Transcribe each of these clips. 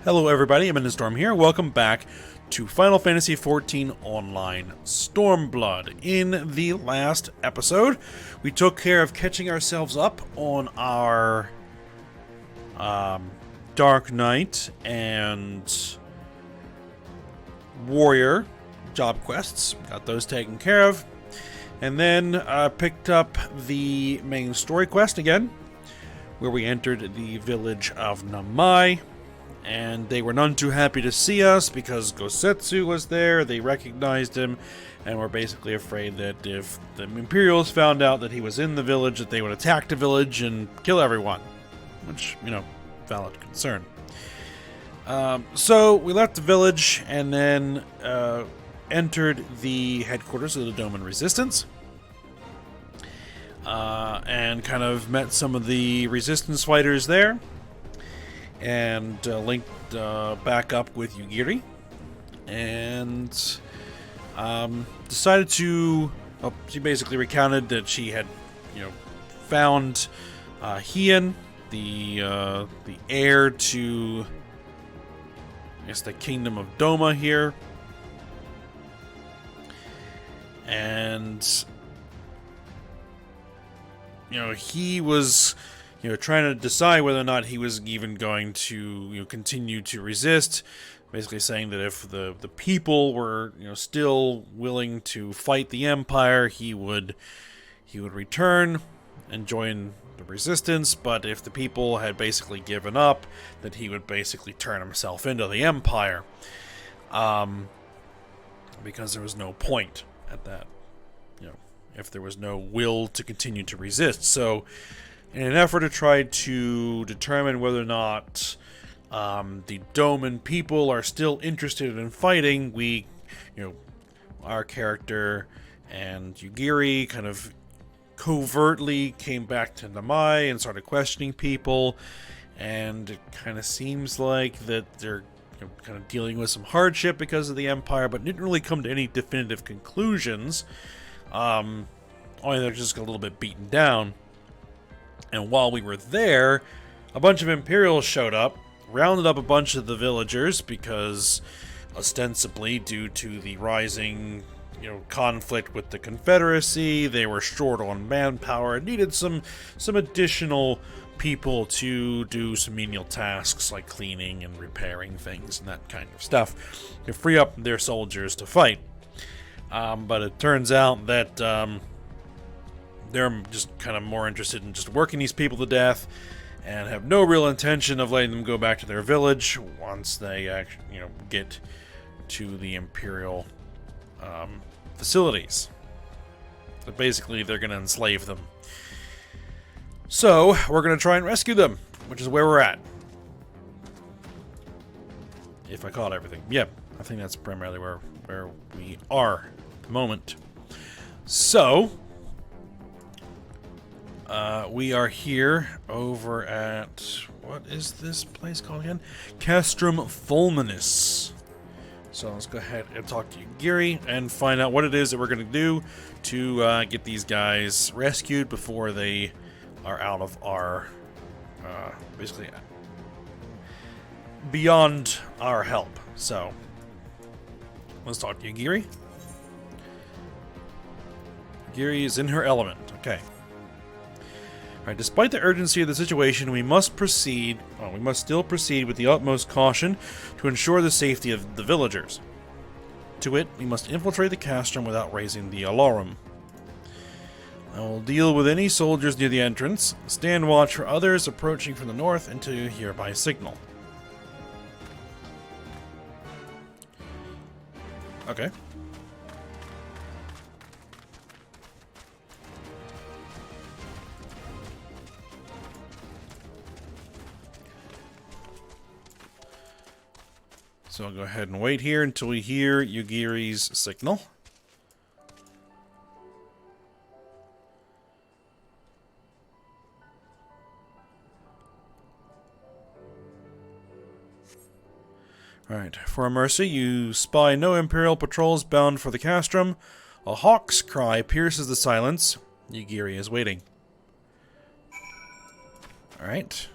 Hello everybody, I'm in the Storm here. Welcome back to Final Fantasy XIV Online Stormblood. In the last episode, we took care of catching ourselves up on our Dark Knight and Warrior job quests. Got those taken care of. And then picked up the main story quest again, where we entered the village of Namai. And they were none too happy to see us because Gosetsu was there, they recognized him, and were basically afraid that if the Imperials found out that he was in the village, that they would attack the village and kill everyone. Which, you know, valid concern. So we left the village and then entered the headquarters of the Doman Resistance. And kind of met some of the Resistance fighters there. And linked back up with Yugiri, and decided to. Well, she basically recounted that she had, found Hien, the heir to, I guess, the kingdom of Doma here, and he was. Trying to decide whether or not he was even going to, continue to resist. Basically saying that if the people were, still willing to fight the Empire, he would return and join the resistance. But if the people had basically given up, that he would basically turn himself into the Empire. Because there was no point at that. If there was no will to continue to resist. So, in an effort to try to determine whether or not the Doman people are still interested in fighting, we, our character and Yugiri kind of covertly came back to Namai and started questioning people, and it kind of seems like that they're kind of dealing with some hardship because of the Empire, but didn't really come to any definitive conclusions. Only they're just a little bit beaten down. And while we were there, a bunch of Imperials showed up, rounded up a bunch of the villagers because, ostensibly, due to the rising, conflict with the Confederacy, they were short on manpower and needed some additional people to do some menial tasks like cleaning and repairing things and that kind of stuff to free up their soldiers to fight. But it turns out that they're just kind of more interested in just working these people to death and have no real intention of letting them go back to their village once they actually, get to the Imperial facilities. But basically, they're going to enslave them. So, we're going to try and rescue them, which is where we're at. If I caught everything. Yep, I think that's primarily where we are at the moment. So, we are here over at, what is this place called again? Castrum Fulminus. So let's go ahead and talk to Yugiri and find out what it is that we're going to do to get these guys rescued before they are out of our, basically, beyond our help. So, let's talk to Yugiri. Yugiri is in her element. Okay. Alright, despite the urgency of the situation, we must still proceed with the utmost caution to ensure the safety of the villagers. To wit, we must infiltrate the castrum without raising the alarm. I will deal with any soldiers near the entrance, stand watch for others approaching from the north until you hear by signal. Okay. So I'll go ahead and wait here until we hear Yugiri's signal. Alright, for a mercy, you spy no Imperial patrols bound for the castrum. A hawk's cry pierces the silence. Yugiri is waiting. Alright.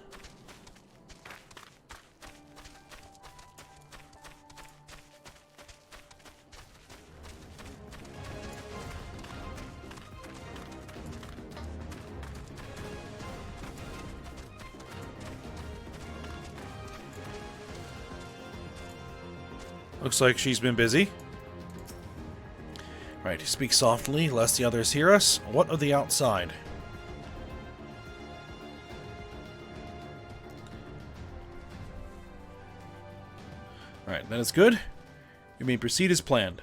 Looks like she's been busy. Right, speak softly, lest the others hear us. What of the outside? Alright, then it's good. You may proceed as planned.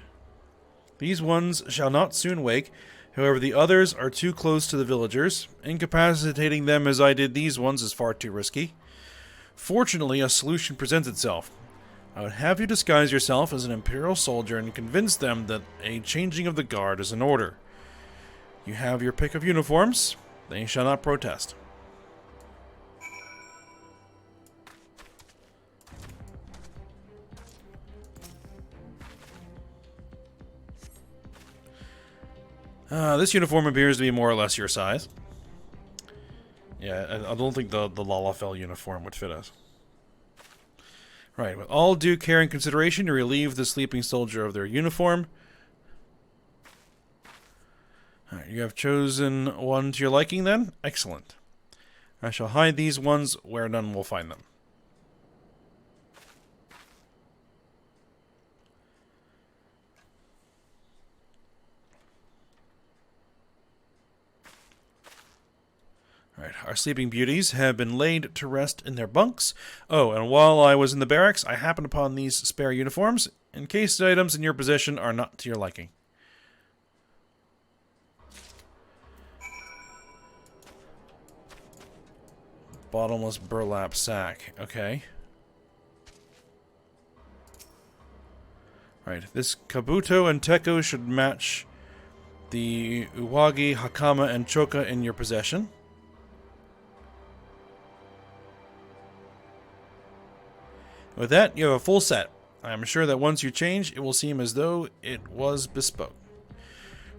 These ones shall not soon wake. However, the others are too close to the villagers. Incapacitating them as I did these ones is far too risky. Fortunately, a solution presents itself. I would have you disguise yourself as an Imperial soldier and convince them that a changing of the guard is in order. You have your pick of uniforms. They shall not protest. This uniform appears to be more or less your size. Yeah, I don't think the Lalafell uniform would fit us. Right, with all due care and consideration, to relieve the sleeping soldier of their uniform. Alright, you have chosen one to your liking then? Excellent. I shall hide these ones where none will find them. Alright, our sleeping beauties have been laid to rest in their bunks. Oh, and while I was in the barracks, I happened upon these spare uniforms, in case the items in your possession are not to your liking. Bottomless burlap sack. Okay. Right, this Kabuto and Teko should match the Uwagi, Hakama, and Choka in your possession. With that, you have a full set. I am sure that once you change, it will seem as though it was bespoke.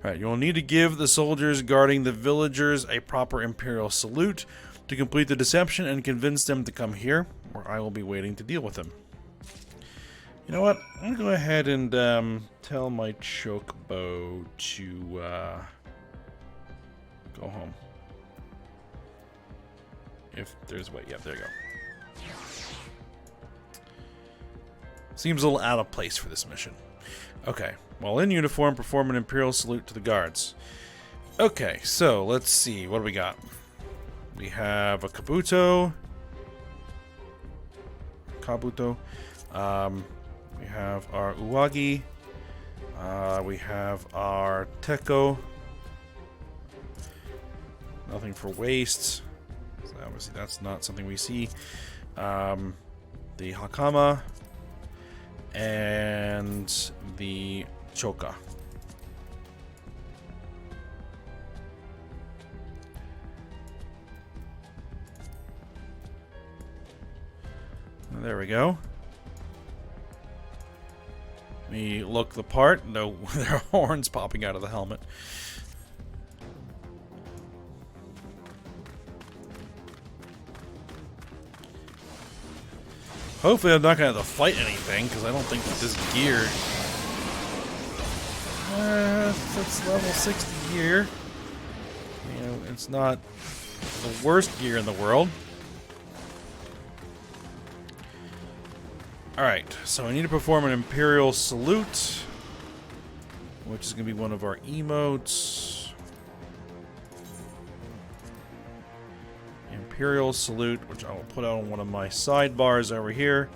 Alright, you will need to give the soldiers guarding the villagers a proper Imperial salute to complete the deception and convince them to come here, where I will be waiting to deal with them. You know what? I'm going to go ahead and tell my Chocobo to go home. If there's a way. Yeah, there you go. Seems a little out of place for this mission. Okay. While in uniform, perform an Imperial salute to the guards. Okay, so let's see. What do we got? We have a Kabuto. We have our Uwagi. We have our Teko. Nothing for waste. So obviously that's not something we see. The Hakama. And the Choka. There we go. We look the part. No, there are horns popping out of the helmet. Hopefully I'm not going to have to fight anything, because I don't think that this gear... That's level 60 gear. You know, it's not the worst gear in the world. Alright, so I need to perform an Imperial salute, which is going to be one of our emotes. Imperial salute, which I will put out on one of my sidebars over here.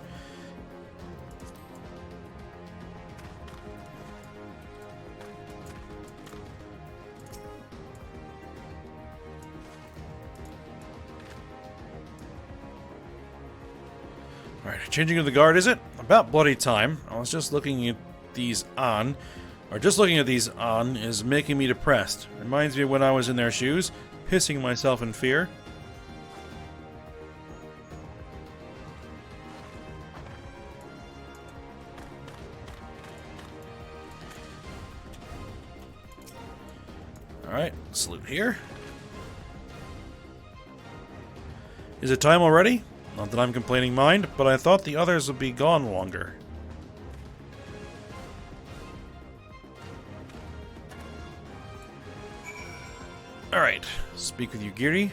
Alright, changing of the guard, is it? About bloody time. I was just looking at these on. Or just looking at these on is making me depressed. Reminds me of when I was in their shoes, pissing myself in fear. Alright, salute here. Is it time already? Not that I'm complaining mind, but I thought the others would be gone longer. Alright, speak with you, Giri.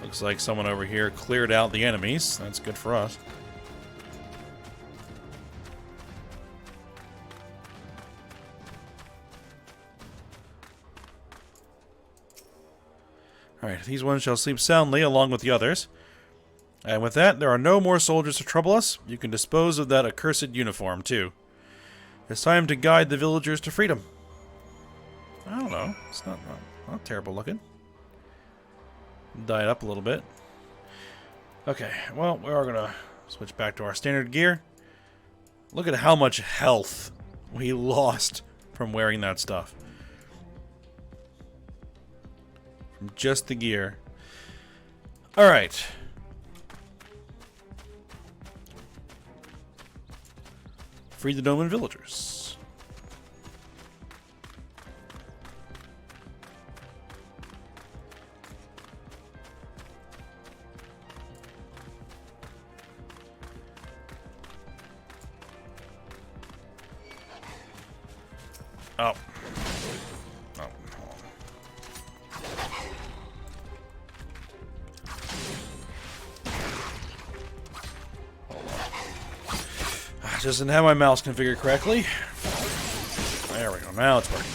Looks like someone over here cleared out the enemies. That's good for us. Alright, these ones shall sleep soundly along with the others. And with that, there are no more soldiers to trouble us. You can dispose of that accursed uniform, too. It's time to guide the villagers to freedom. I don't know. It's not terrible looking. Dye it up a little bit. Okay, well, we are going to switch back to our standard gear. Look at how much health we lost from wearing that stuff. From just the gear. Alright. Free the Doman villagers. Oh. Oh. I just didn't have my mouse configured correctly. There we go. Now it's working.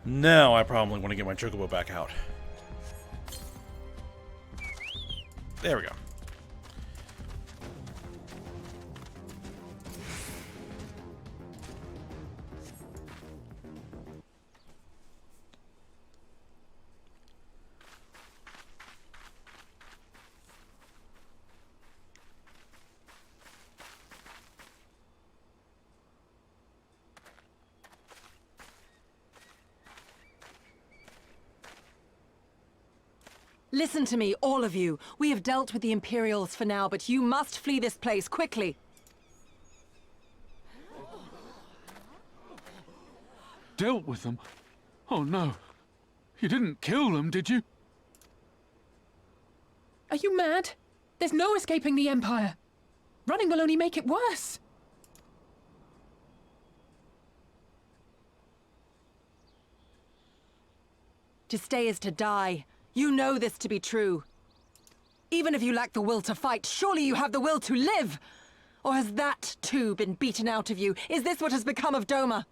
Now I probably want to get my chocobo back out. There we go. Listen to me, all of you. We have dealt with the Imperials for now, but you must flee this place quickly. Dealt with them? Oh no. You didn't kill them, did you? Are you mad? There's no escaping the Empire. Running will only make it worse. To stay is to die. You know this to be true. Even if you lack the will to fight, surely you have the will to live! Or has that, too, been beaten out of you? Is this what has become of Doma?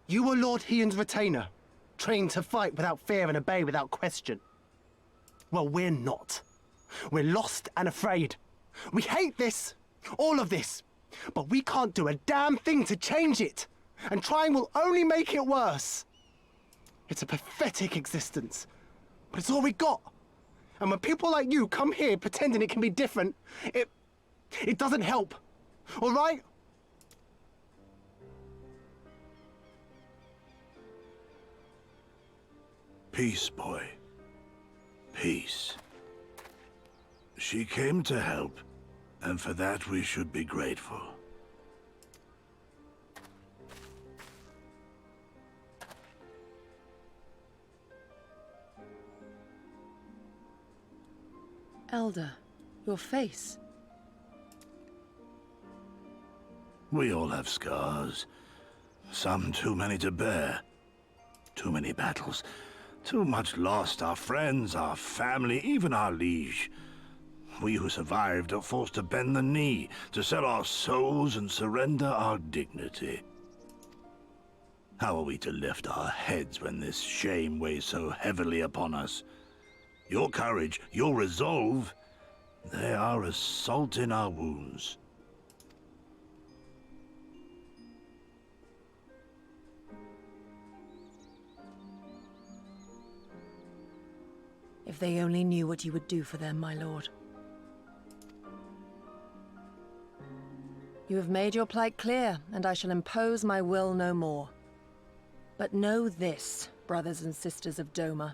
You were Lord Hien's retainer, trained to fight without fear and obey without question. Well, we're not. We're lost and afraid. We hate this, all of this, but we can't do a damn thing to change it, and trying will only make it worse. It's a pathetic existence, but it's all we got. And when people like you come here pretending it can be different, it doesn't help, all right? Peace, boy. Peace. She came to help, and for that we should be grateful. Elder, your face. We all have scars. Some too many to bear. Too many battles. Too much lost, our friends, our family, even our liege. We who survived are forced to bend the knee, to sell our souls and surrender our dignity. How are we to lift our heads when this shame weighs so heavily upon us? Your courage, your resolve, they are as salt in our wounds. If they only knew what you would do for them, my lord. You have made your plight clear, and I shall impose my will no more. But know this, brothers and sisters of Doma.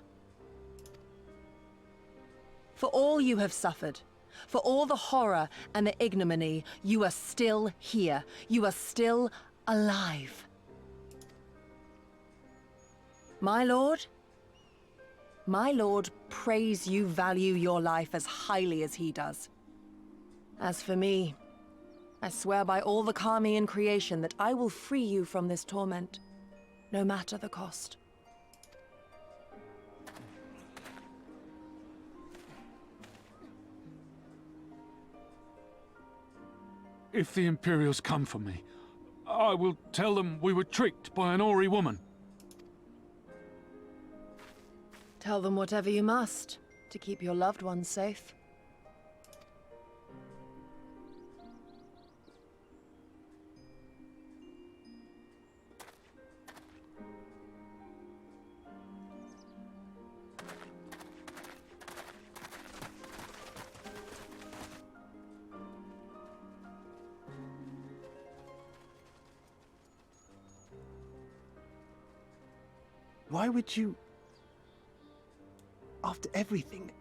For all you have suffered, for all the horror and the ignominy, you are still here. You are still alive. My lord prays you value your life as highly as he does. As for me, I swear by all the Kami in creation that I will free you from this torment, no matter the cost. If the Imperials come for me, I will tell them we were tricked by an Ori woman. Tell them whatever you must to keep your loved ones safe. Why would you... After everything?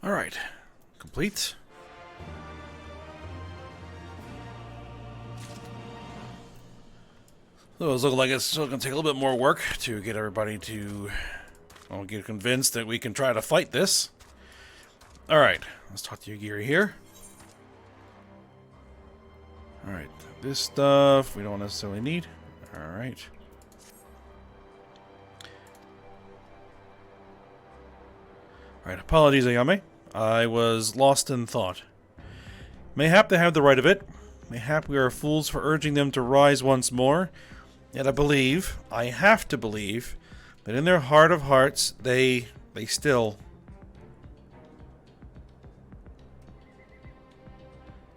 All right, complete. So it's looking like it's still going to take a little bit more work to get everybody to, well, get convinced that we can try to fight this. All right, let's talk to Yugiri here. All right, this stuff we don't necessarily need. All right. All right, apologies, Ayame. I was lost in thought. Mayhap they have the right of it. Mayhap we are fools for urging them to rise once more. Yet I have to believe, that in their heart of hearts, they still...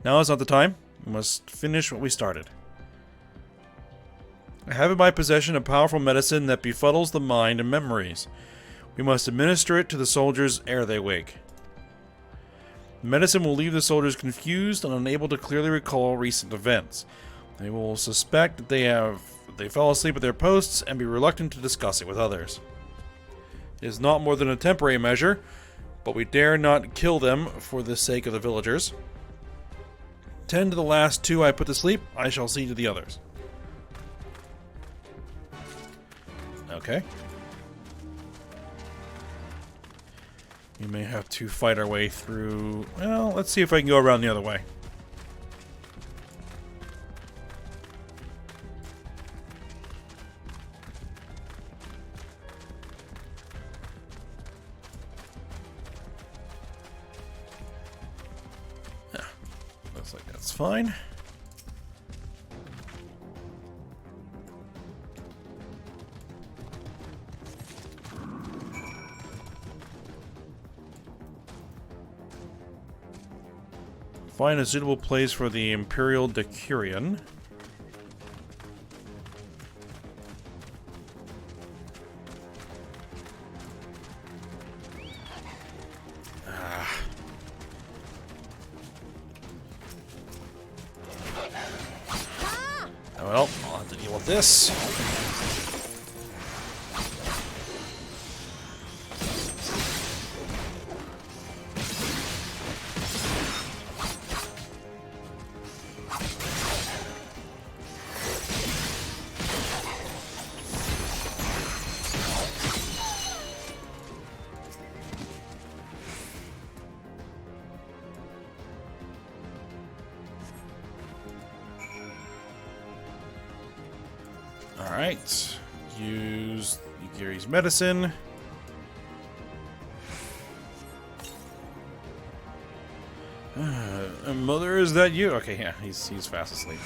Now is not the time. We must finish what we started. I have in my possession a powerful medicine that befuddles the mind and memories. We must administer it to the soldiers ere they wake. The medicine will leave the soldiers confused and unable to clearly recall recent events. They will suspect that they fell asleep at their posts and be reluctant to discuss it with others. It is not more than a temporary measure, but we dare not kill them for the sake of the villagers. Tend to the last two I put to sleep, I shall see to the others. Okay. We may have to fight our way through... Well, let's see if I can go around the other way. Yeah, looks like that's fine. Find a suitable place for the Imperial Decurion. Well, I'll have to deal with this. Alright, use Yugiri's medicine. Mother, is that you? Okay, yeah, he's fast asleep.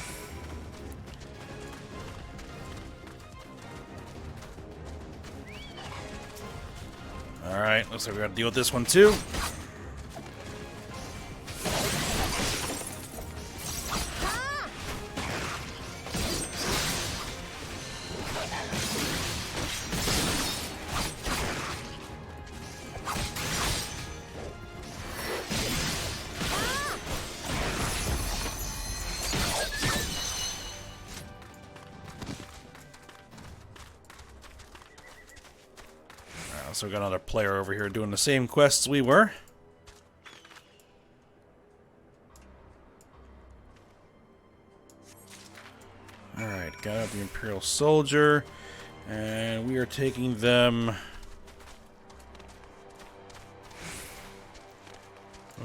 Alright, looks like we gotta deal with this one too. So we got another player over here doing the same quests we were. Alright, got out the Imperial Soldier. And we are taking them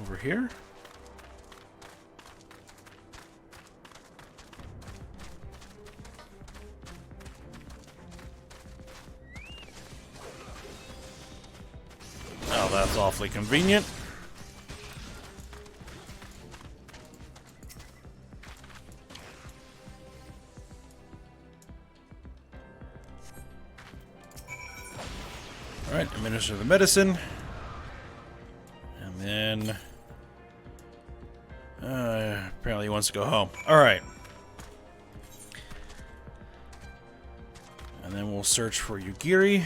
over here. Oh, that's awfully convenient. Alright, administer the medicine. And then... apparently he wants to go home. Alright. And then we'll search for Yugiri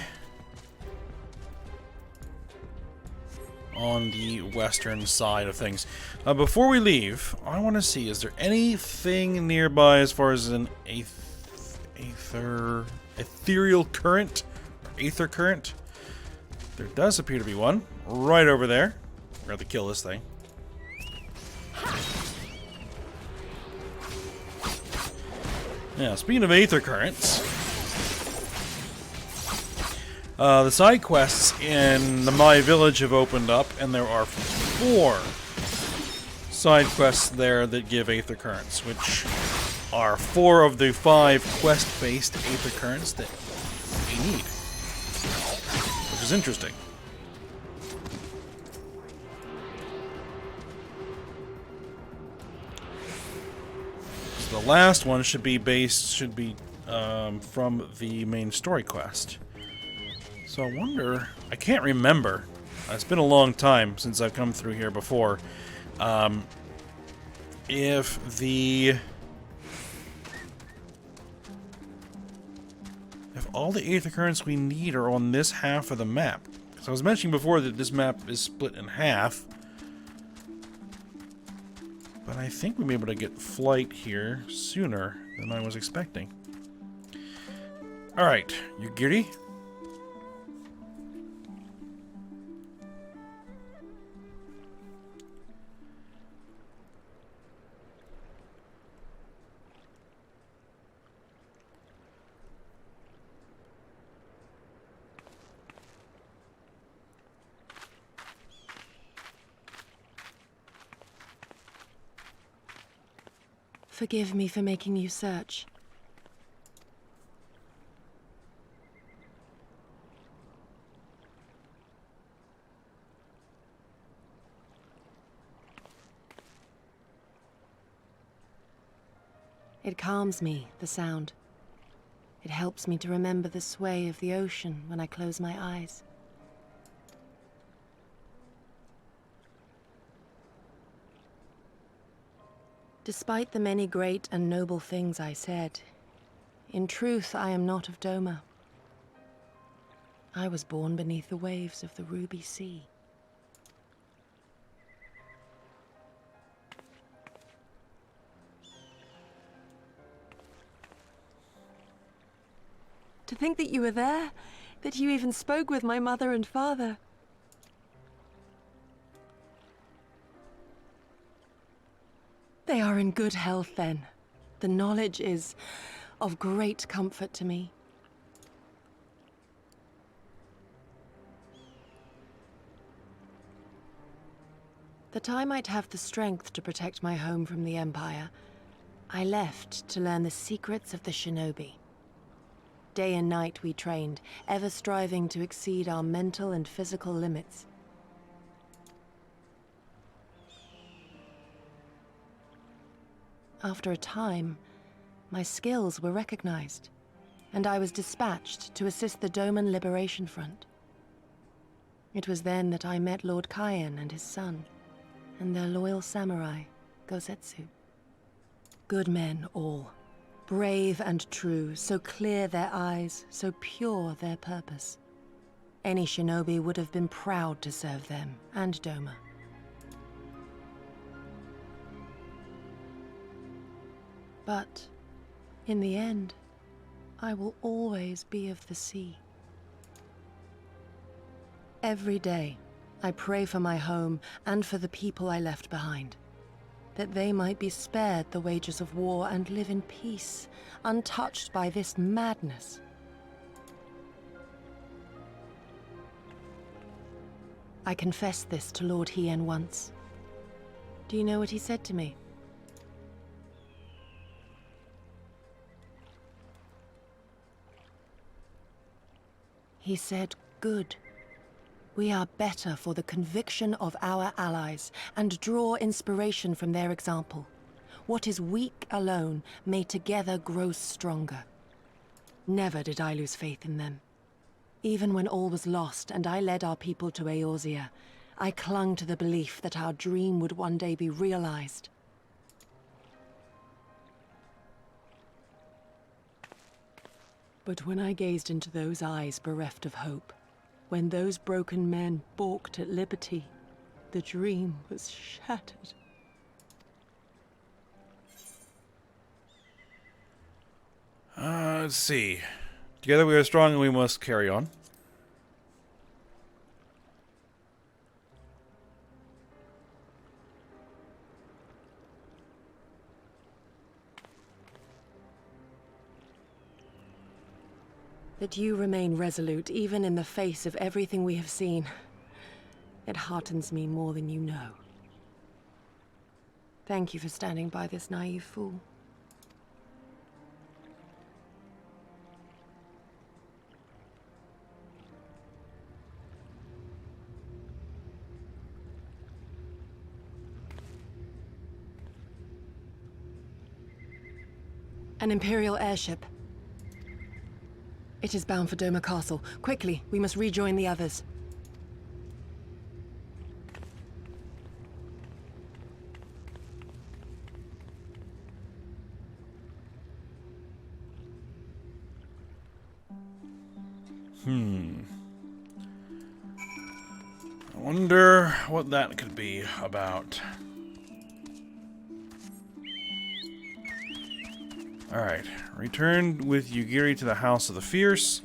on the western side of things. Before we leave, I want to see, is there anything nearby as far as an ethereal current? Or aether current? There does appear to be one. Right over there. We're going to kill this thing. Yeah, speaking of aether currents, the side quests in the My Village have opened up, and there are 4 side quests there that give aether currents, which are 4 of the 5 quest-based aether currents that we need, which is interesting. So the last one should be from the main story quest. So I wonder, I can't remember, it's been a long time since I've come through here before, if all the aether currents we need are on this half of the map. Because I was mentioning before that this map is split in half, but I think we'll be able to get flight here sooner than I was expecting. Alright, Yugiri. Forgive me for making you search. It calms me, the sound. It helps me to remember the sway of the ocean when I close my eyes. Despite the many great and noble things I said, in truth I am not of Doma. I was born beneath the waves of the Ruby Sea. To think that you were there, that you even spoke with my mother and father. They are in good health, then. The knowledge is of great comfort to me. That I might have the strength to protect my home from the Empire, I left to learn the secrets of the shinobi. Day and night we trained, ever striving to exceed our mental and physical limits. After a time, my skills were recognized, and I was dispatched to assist the Doman Liberation Front. It was then that I met Lord Kayan and his son, and their loyal samurai, Gosetsu. Good men all. Brave and true, so clear their eyes, so pure their purpose. Any shinobi would have been proud to serve them, and Doma. But, in the end, I will always be of the sea. Every day, I pray for my home and for the people I left behind, that they might be spared the wages of war and live in peace, untouched by this madness. I confessed this to Lord Hien once. Do you know what he said to me? He said, "Good. We are better for the conviction of our allies, and draw inspiration from their example. What is weak alone may together grow stronger." Never did I lose faith in them. Even when all was lost and I led our people to Eorzea, I clung to the belief that our dream would one day be realized. But when I gazed into those eyes bereft of hope, when those broken men balked at liberty, the dream was shattered. Let's see. Together we are strong and we must carry on. That you remain resolute even in the face of everything we have seen. It heartens me more than you know. Thank you for standing by this naive fool. An Imperial airship. It is bound for Doma Castle. Quickly, we must rejoin the others. I wonder what that could be about. Alright, return with Yugiri to the House of the Fierce.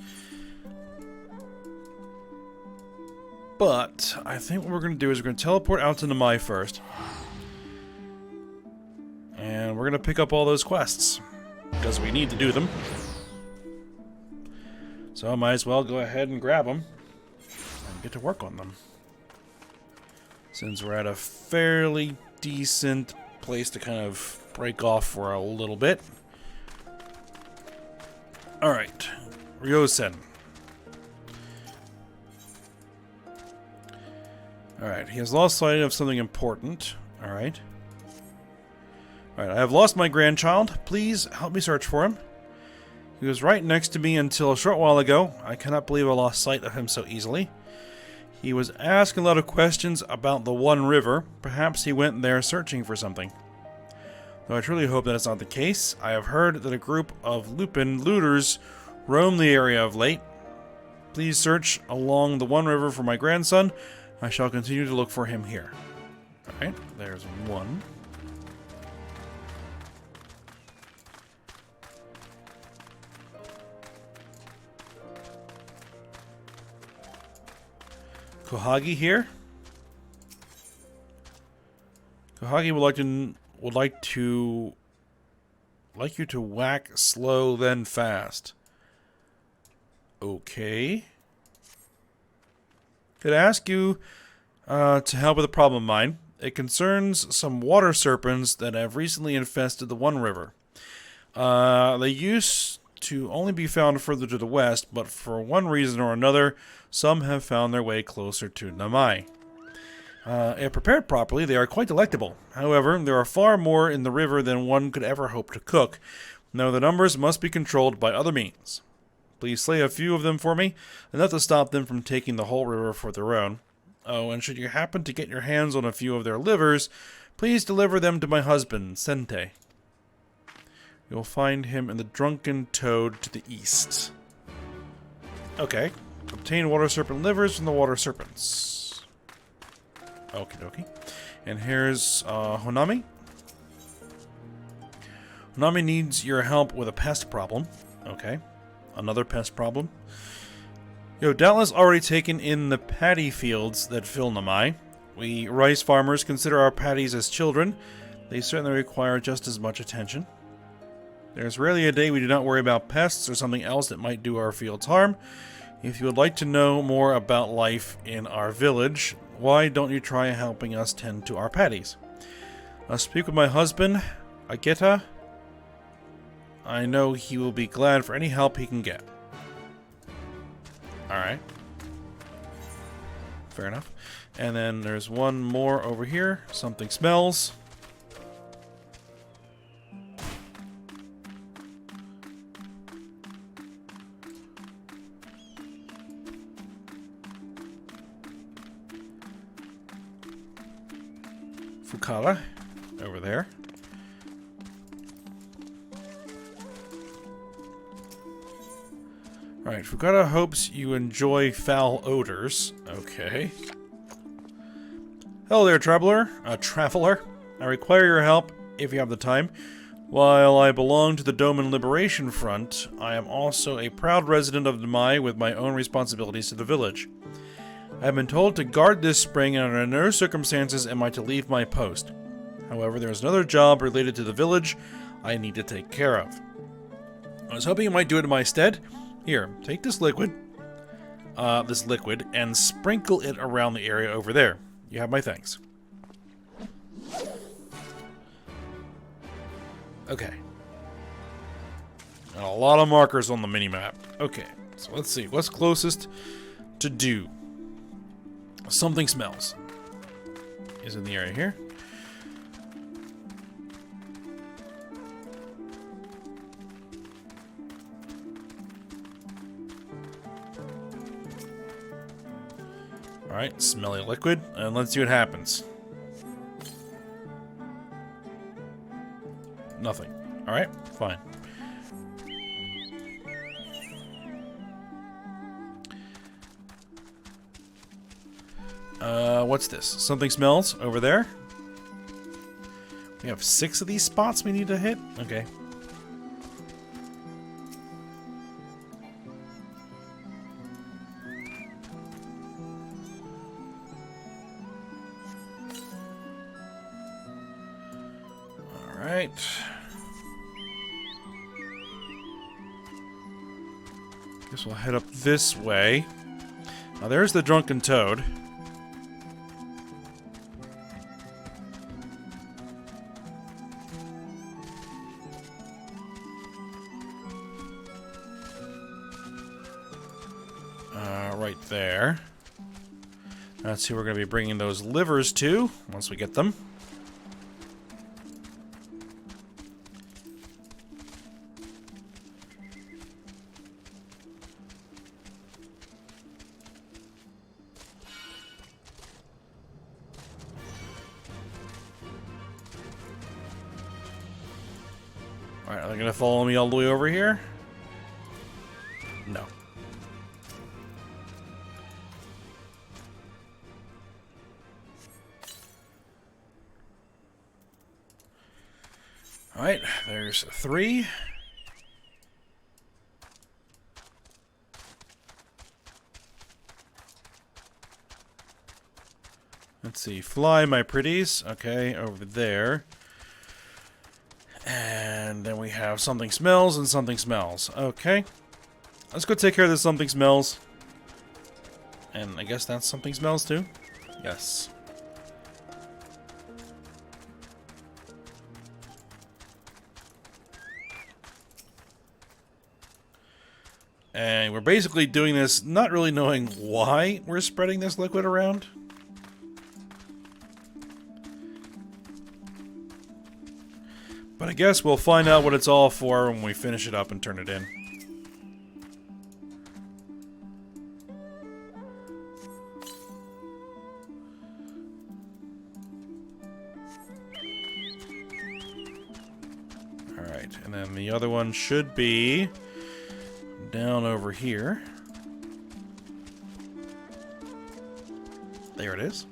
But I think what we're going to do is we're going to teleport out to Namai first. And we're going to pick up all those quests, because we need to do them. So I might as well go ahead and grab them and get to work on them. Since we're at a fairly decent place to kind of break off for a little bit. Alright, Ryosen. Alright, he has lost sight of something important. Alright. Alright, I have lost my grandchild. Please help me search for him. He was right next to me until a short while ago. I cannot believe I lost sight of him so easily. He was asking a lot of questions about the One River. Perhaps he went there searching for something. Though I truly hope that is not the case. I have heard that a group of Lupin looters roam the area of late. Please search along the One River for my grandson. I shall continue to look for him here. Alright, there's one. Kohagi here. Kohagi would like you to whack slow then fast. Okay. Could I ask you to help with a problem of mine? It concerns some water serpents that have recently infested the One River. They used to only be found further to the west, but for one reason or another, some have found their way closer to Namai. If prepared properly, they are quite delectable. However, there are far more in the river than one could ever hope to cook. Now, the numbers must be controlled by other means. Please slay a few of them for me, enough to stop them from taking the whole river for their own. Oh, and should you happen to get your hands on a few of their livers, please deliver them to my husband, Sente. You'll find him in the Drunken Toad to the east. Okay. Obtain water serpent livers from the water serpents. Okie dokie. And here's Honami. Honami needs your help with a pest problem. Okay. Another pest problem. You've doubtless already taken in the paddy fields that fill Namai. We rice farmers consider our paddies as children. They certainly require just as much attention. There's rarely a day we do not worry about pests or something else that might do our fields harm. If you would like to know more about life in our village, why don't you try helping us tend to our paddies? I'll speak with my husband, Ageta. I know he will be glad for any help he can get. Alright. Fair enough. And then there's one more over here. Something smells. Fukara, over there. Alright, Fukara hopes you enjoy foul odors. Okay. Hello there, traveler. I require your help, if you have the time. While I belong to the Doman Liberation Front, I am also a proud resident of Namai with my own responsibilities to the village. I have been told to guard this spring, and under no circumstances am I to leave my post. However, there is another job related to the village I need to take care of. I was hoping you might do it in my stead. Here, take this liquid, and sprinkle it around the area over there. You have my thanks. Okay. And a lot of markers on the minimap. Okay, so let's see. What's closest to do? Something smells. Is in the area here. Alright, smelly liquid, and let's see what happens. Nothing. Alright, fine. What's this? Something smells over there. We have 6 of these spots we need to hit? Okay. Alright. Guess we'll head up this way. Now there's the Drunken Toad. Right there. That's who we're going to be bringing those livers to once we get them. Alright, are they going to follow me all the way over here? No. Alright, there's 3. Let's see, fly my pretties. Okay, over there. And then we have something smells and something smells. Okay. Let's go take care of this something smells. And I guess that's something smells too? Yes. And we're basically doing this not really knowing why we're spreading this liquid around. But I guess we'll find out what it's all for when we finish it up and turn it in. and then the other one should be down over here. There it is.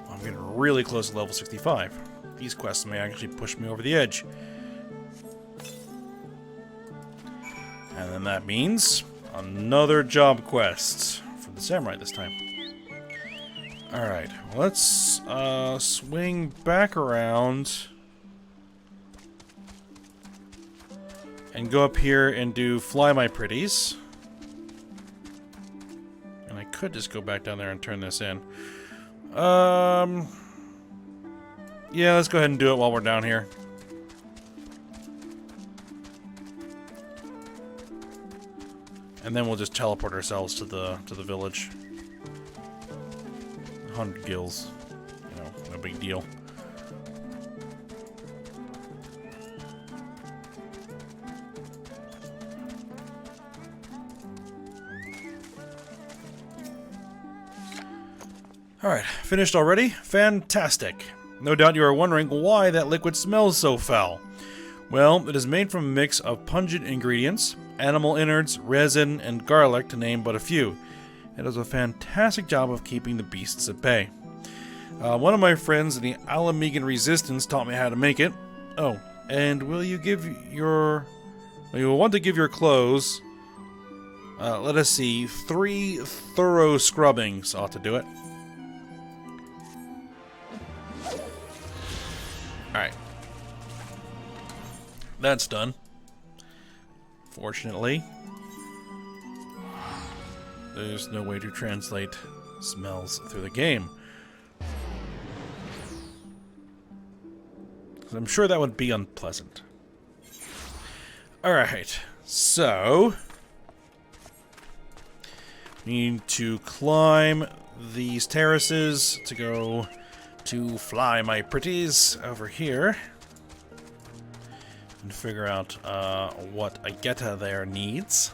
I'm getting really close to level 65. These quests may actually push me over the edge. And then that means another job quest for the samurai this time. Alright, let's swing back around and go up here and do Fly My Pretties. And I could just go back down there and turn this in. Yeah, let's go ahead and do it while we're down here. And then we'll just teleport ourselves to the village. 100 gills. You know, no big deal. Alright, finished already? Fantastic! No doubt you are wondering why that liquid smells so foul. Well, it is made from a mix of pungent ingredients, animal innards, resin, and garlic, to name but a few. It does a fantastic job of keeping the beasts at bay. One of my friends in the Alamegan Resistance taught me how to make it. Oh, and will you want to give your clothes, let us see, 3 thorough scrubbings ought to do it. Alright. That's done. Fortunately, there's no way to translate smells through the game. I'm sure that would be unpleasant. Alright, so we need to climb these terraces to go to Fly My Pretties over here and figure out what Ageta there needs.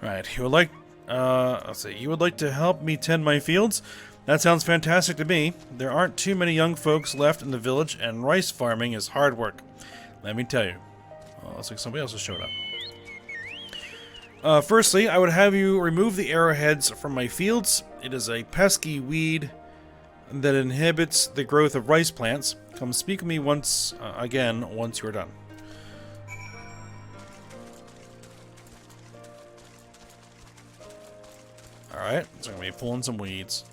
Right, you would like let's see, you would like to help me tend my fields? That sounds fantastic to me. There aren't too many young folks left in the village, and rice farming is hard work. Let me tell you. Oh, looks like somebody else has showed up. Firstly, I would have you remove the arrowheads from my fields. It is a pesky weed that inhibits the growth of rice plants. Come speak with me once again once you're done. Alright, so I'm going to be pulling some weeds.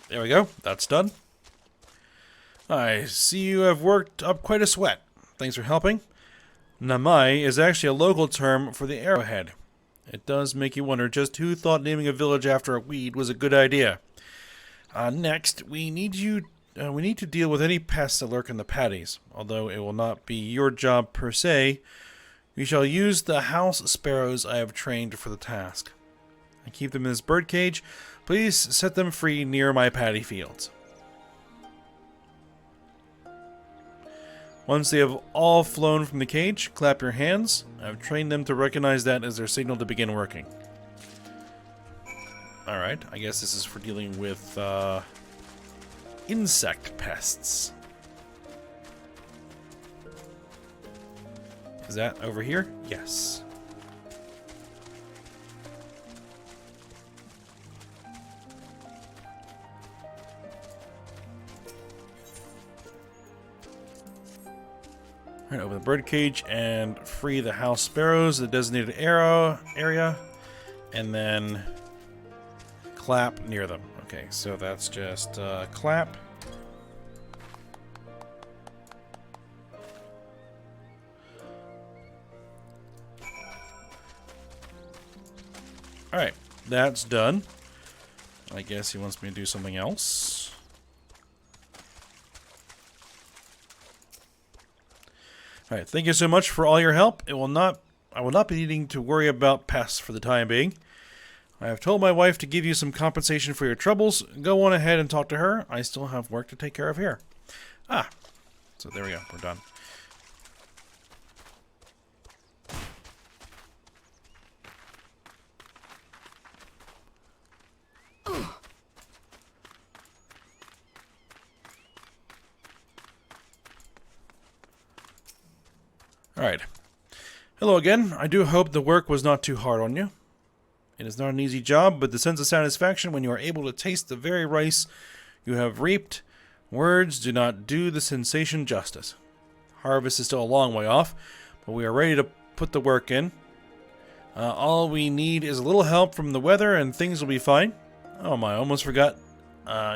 There we go. That's done. I see you have worked up quite a sweat. Thanks for helping. Namai is actually a local term for the arrowhead. It does make you wonder just who thought naming a village after a weed was a good idea. Next, we need to deal with any pests that lurk in the paddies. Although it will not be your job per se, we shall use the house sparrows I have trained for the task. I keep them in this birdcage. Please set them free near my paddy fields. Once they have all flown from the cage, clap your hands. I've trained them to recognize that as their signal to begin working. Alright, I guess this is for dealing with insect pests. Is that over here? Yes. Alright, open the birdcage and free the house sparrows, the designated area, and then clap near them. Okay, so that's just clap. Alright, that's done. I guess he wants me to do something else. Alright, thank you so much for all your help. I will not be needing to worry about pests for the time being. I have told my wife to give you some compensation for your troubles. Go on ahead and talk to her. I still have work to take care of here. Ah, so there we go. We're done. Alright. Hello again. I do hope the work was not too hard on you. It is not an easy job, but the sense of satisfaction when you are able to taste the very rice you have reaped, words do not do the sensation justice. Harvest is still a long way off, but we are ready to put the work in. All we need is a little help from the weather and things will be fine. Oh my, I almost forgot.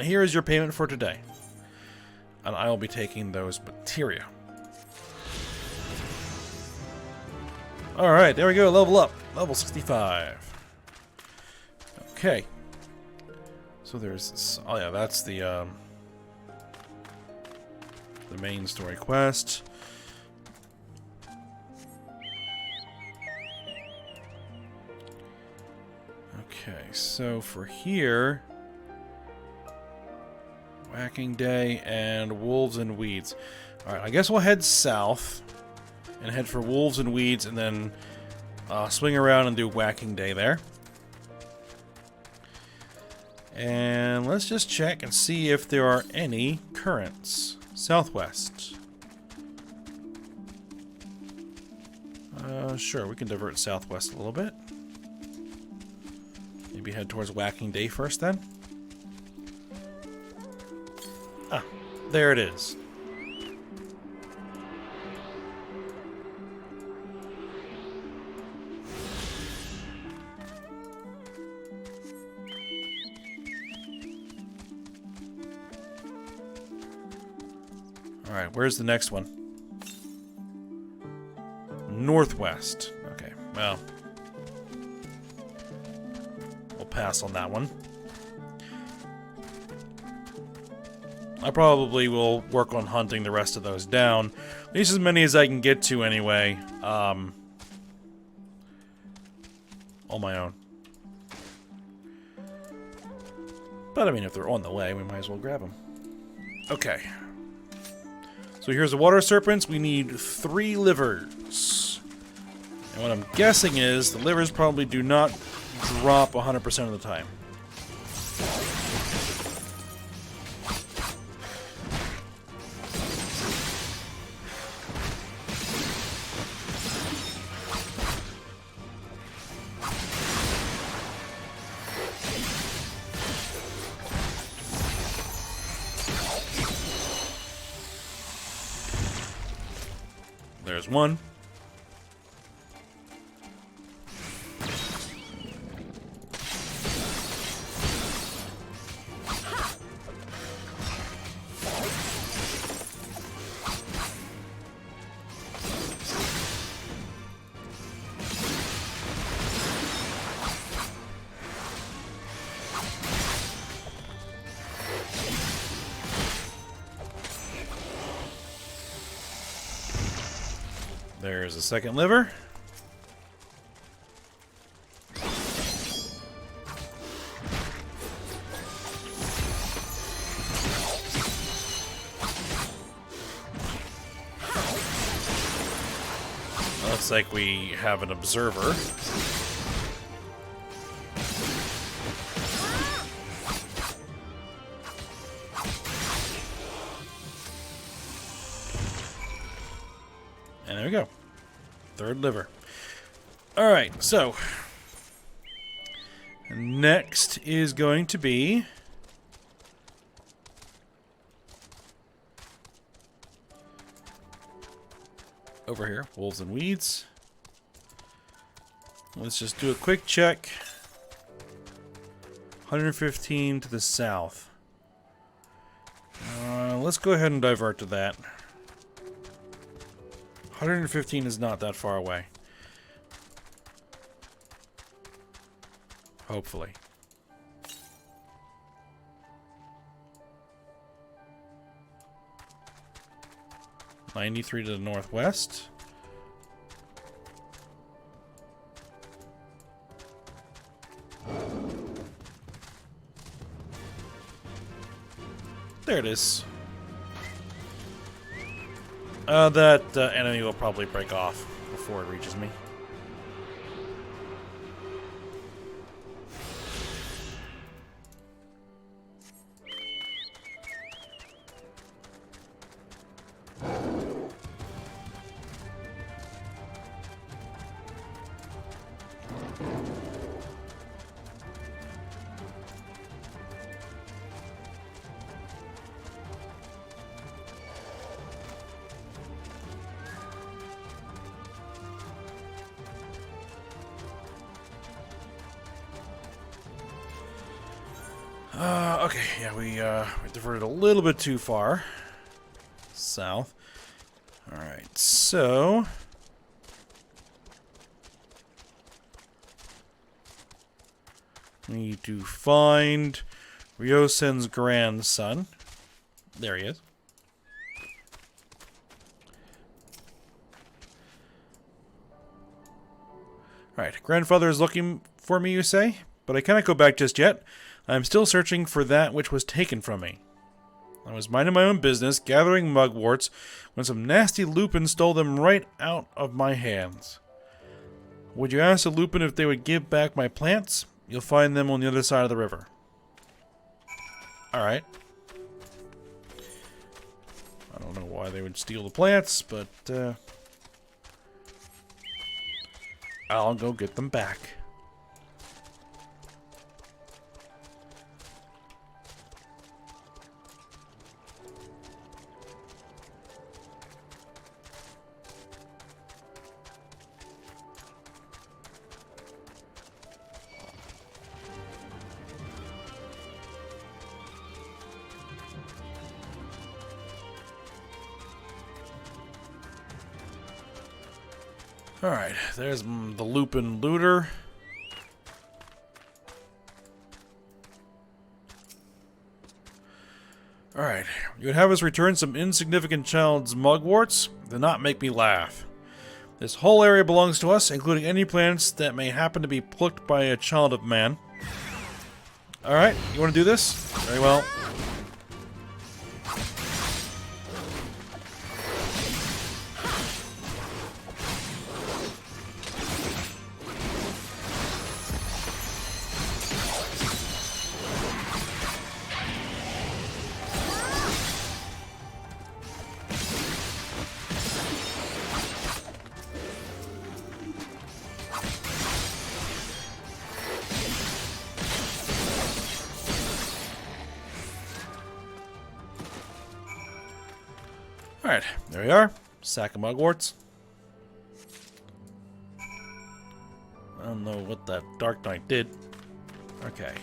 Here is your payment for today. And I will be taking those materia. Alright, there we go, level up. Level 65. Okay. So there's this, oh yeah, that's the main story quest. Okay, so for here, Whacking Day and Wolves and Weeds. Alright, I guess we'll head south and head for Wolves and Weeds and then swing around and do Whacking Day there. And let's just check and see if there are any currents. Southwest. Sure, we can divert southwest a little bit. Maybe head towards Whacking Day first then. Ah, there it is. Alright, where's the next one? Northwest. Okay, well. We'll pass on that one. I probably will work on hunting the rest of those down. At least as many as I can get to anyway. On my own. But I mean, if they're on the way, we might as well grab them. Okay. So here's the water serpents. We need 3 livers. And what I'm guessing is the livers probably do not drop 100% of the time. There's one. There's a second liver. Looks like we have an observer. And there we go. Third liver. Alright, so next is going to be over here, Wolves and Weeds. Let's just do a quick check. 115 to the south. Let's go ahead and divert to that. 115 is not that far away. Hopefully. 93 to the northwest. There it is. That enemy will probably break off before it reaches me. Okay, yeah, we diverted a little bit too far south. Alright, so we need to find Ryosen's grandson. There he is. Alright, grandfather is looking for me, you say? But I cannot go back just yet. I am still searching for that which was taken from me. I was minding my own business, gathering mugworts, when some nasty lupin stole them right out of my hands. Would you ask the lupin if they would give back my plants? You'll find them on the other side of the river. Alright. I don't know why they would steal the plants, but I'll go get them back. Alright, there's the Lupin Looter. Alright, you would have us return some insignificant child's mugworts? Do not make me laugh. This whole area belongs to us, including any plants that may happen to be plucked by a child of man. Alright, you want to do this? Very well. Alright, there we are. Sack of mugworts. I don't know what that Dark Knight did. Okay.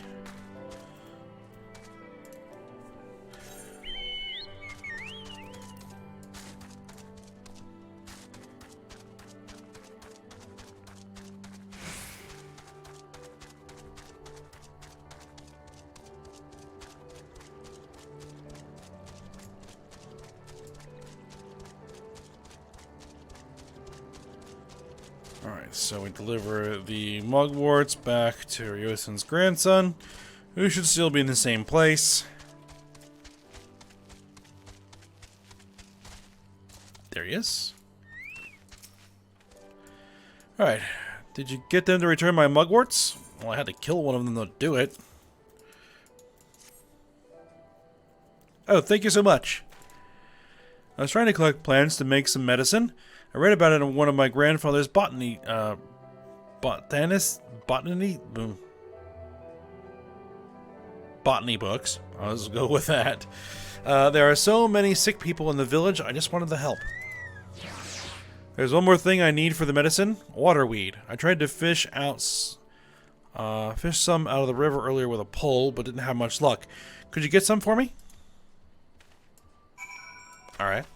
Alright, so we deliver the mugworts back to Ryosen's grandson, who should still be in the same place. There he is. Alright, did you get them to return my mugworts? Well, I had to kill one of them to do it. Oh, thank you so much. I was trying to collect plants to make some medicine. I read about it in one of my grandfather's botany books. I'll just go with that. There are so many sick people in the village, I just wanted to help. There's one more thing I need for the medicine. Waterweed. I tried to fish some out of the river earlier with a pole, but didn't have much luck. Could you get some for me? Alright.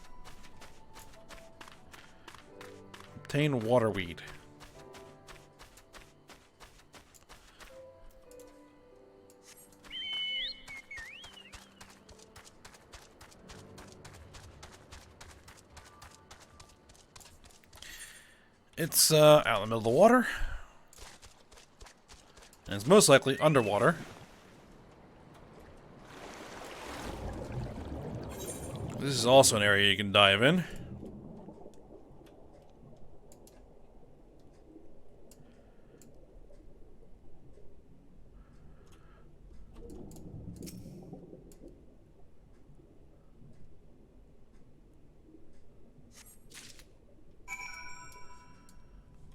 Obtain waterweed. It's out in the middle of the water. And it's most likely underwater. This is also an area you can dive in.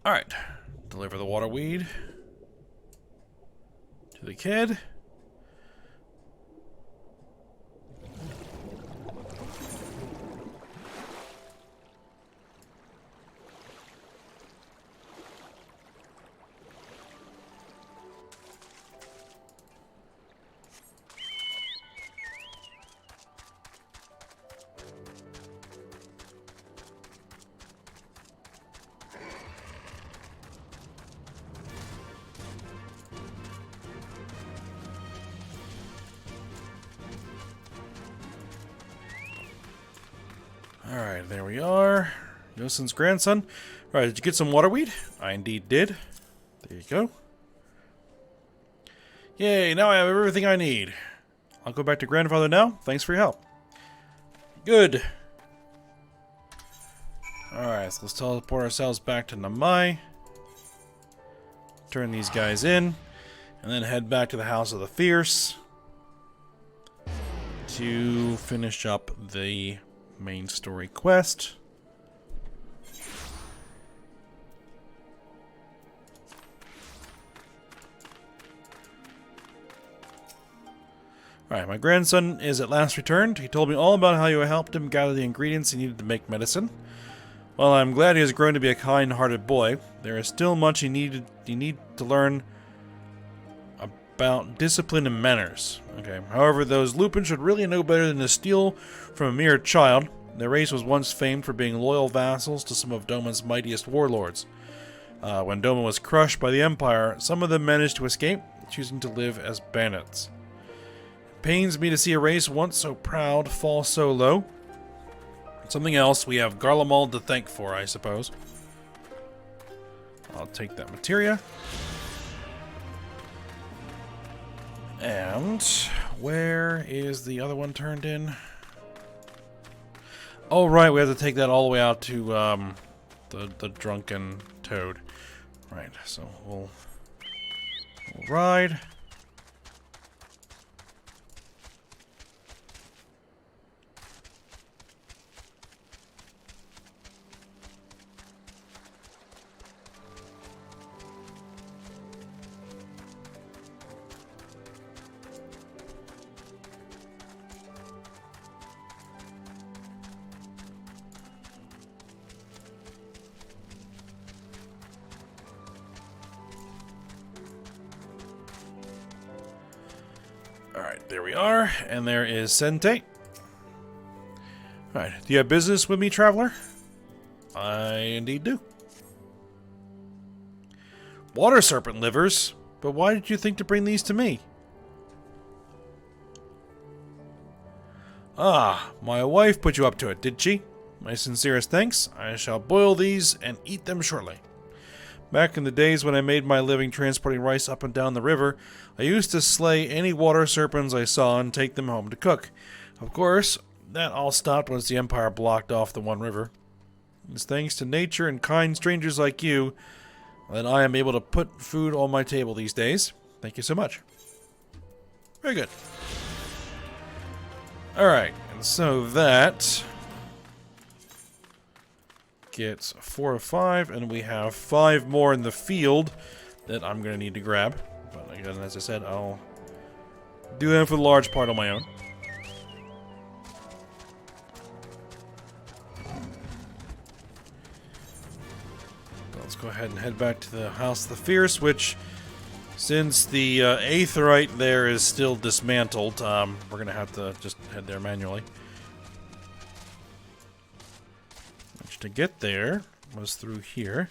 Alright, deliver the water weed to the kid. Alright, there we are. Yosin's grandson. Alright, did you get some waterweed? I indeed did. There you go. Yay, now I have everything I need. I'll go back to grandfather now. Thanks for your help. Good. Alright, so let's teleport ourselves back to Namai. Turn these guys in. And then head back to the House of the Fierce. To finish up the main story quest. Alright, my grandson is at last returned. He told me all about how you helped him gather the ingredients he needed to make medicine. Well, I'm glad he has grown to be a kind-hearted boy. There is still much you need to learn about discipline and manners. Okay. However, those Lupin should really know better than to steal from a mere child. Their race was once famed for being loyal vassals to some of Doma's mightiest warlords. When Doma was crushed by the Empire, some of them managed to escape, choosing to live as bandits. It pains me to see a race once so proud fall so low. Something else, we have Garlemald to thank for, I suppose. I'll take that materia. And where is the other one turned in? Oh, right, we have to take that all the way out to the drunken toad. Right, so we'll ride. Alright, there we are. And there is Sente. Alright, do you have business with me, traveler? I indeed do. Water serpent livers? But why did you think to bring these to me? Ah, my wife put you up to it, did she? My sincerest thanks. I shall boil these and eat them shortly. Back in the days when I made my living transporting rice up and down the river, I used to slay any water serpents I saw and take them home to cook. Of course, that all stopped once the Empire blocked off the one river. It's thanks to nature and kind strangers like you that I am able to put food on my table these days. Thank you so much. Very good. Alright, and so that gets 4 of 5, and we have 5 more in the field that I'm going to need to grab. But again, as I said, I'll do that for the large part on my own. Let's go ahead and head back to the House of the Fierce, which, since the Aetheryte there is still dismantled, we're going to have to just head there manually. Which, to get there, was through here.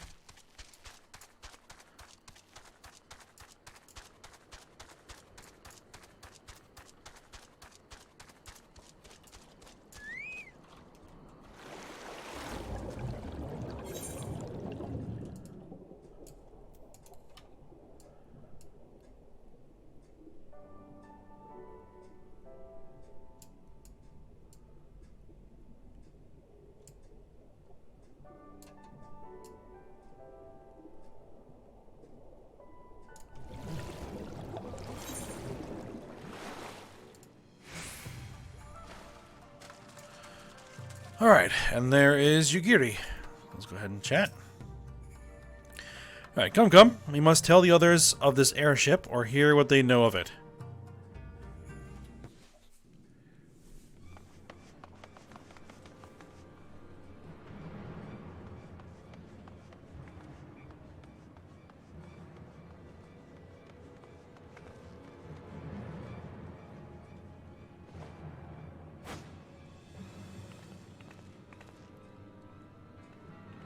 Alright, and there is Yugiri. Let's go ahead and chat. Alright, come. We must tell the others of this airship or hear what they know of it.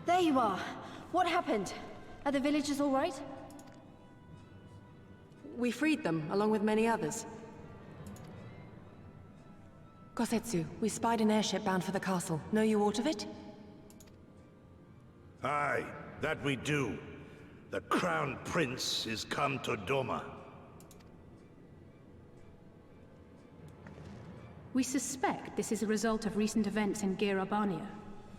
There you are. What happened? Are the villagers all right? We freed them, along with many others. Kosetsu, we spied an airship bound for the castle. Know you aught of it? Aye, that we do. The Crown Prince is come to Doma. We suspect this is a result of recent events in Girabania.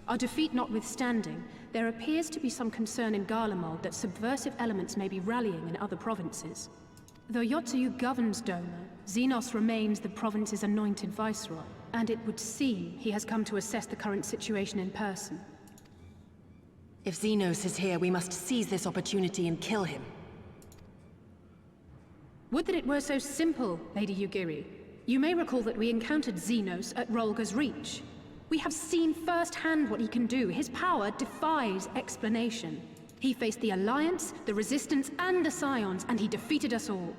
Our defeat notwithstanding, there appears to be some concern in Garlemald that subversive elements may be rallying in other provinces. Though Yotsuyu governs Doma, Xenos remains the province's anointed viceroy, and it would seem he has come to assess the current situation in person. If Xenos is here, we must seize this opportunity and kill him. Would that it were so simple, Lady Yugiri. You may recall that we encountered Xenos at Rolga's Reach. We have seen firsthand what he can do. His power defies explanation. He faced the Alliance, the Resistance, and the Scions, and he defeated us all.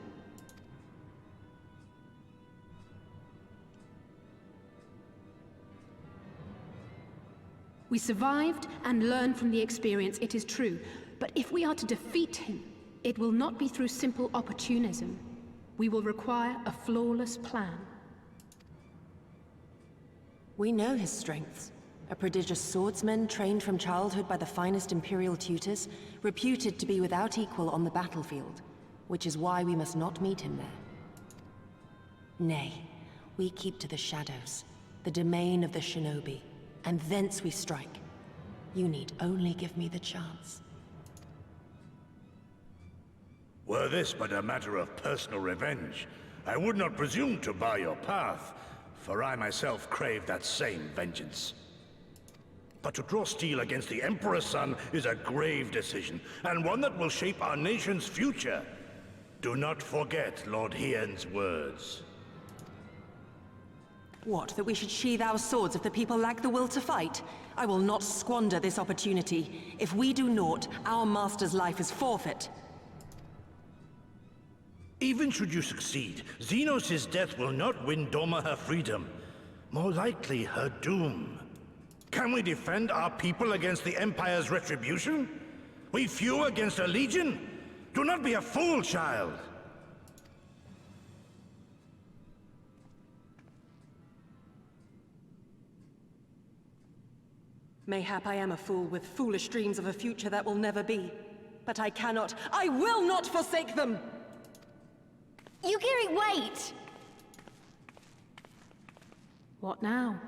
We survived and learned from the experience, it is true. But if we are to defeat him, it will not be through simple opportunism. We will require a flawless plan. We know his strengths. A prodigious swordsman trained from childhood by the finest Imperial tutors, reputed to be without equal on the battlefield, which is why we must not meet him there. Nay, we keep to the shadows, the domain of the shinobi, and thence we strike. You need only give me the chance. Were this but a matter of personal revenge, I would not presume to bar your path, for I myself crave that same vengeance. But to draw steel against the Emperor's son is a grave decision, and one that will shape our nation's future. Do not forget Lord Hien's words. What, that we should sheathe our swords if the people lack the will to fight? I will not squander this opportunity. If we do naught, our master's life is forfeit. Even should you succeed, Xenos' death will not win Doma her freedom. More likely, her doom. Can we defend our people against the Empire's retribution? We few against a legion? Do not be a fool, child! Mayhap I am a fool with foolish dreams of a future that will never be. But I will not forsake them! Yugiri, wait! What now?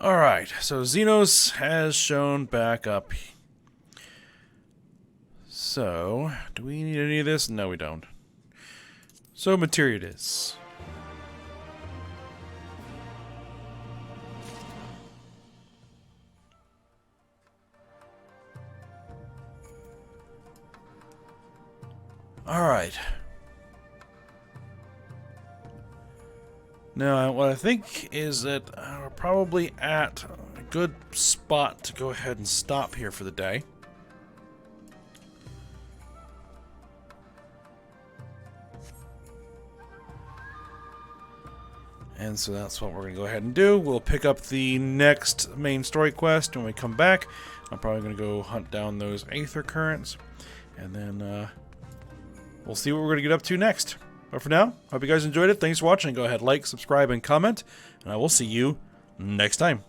Alright, so Xenos has shown back up. So, do we need any of this? No, we don't. So, materia it is. Alright. Now, what I think is that we're probably at a good spot to go ahead and stop here for the day. And so that's what we're going to go ahead and do. We'll pick up the next main story quest when we come back. I'm probably going to go hunt down those Aether Currents. And then we'll see what we're going to get up to next. But for now, hope you guys enjoyed it. Thanks for watching. Go ahead, like, subscribe, and comment. And I will see you next time.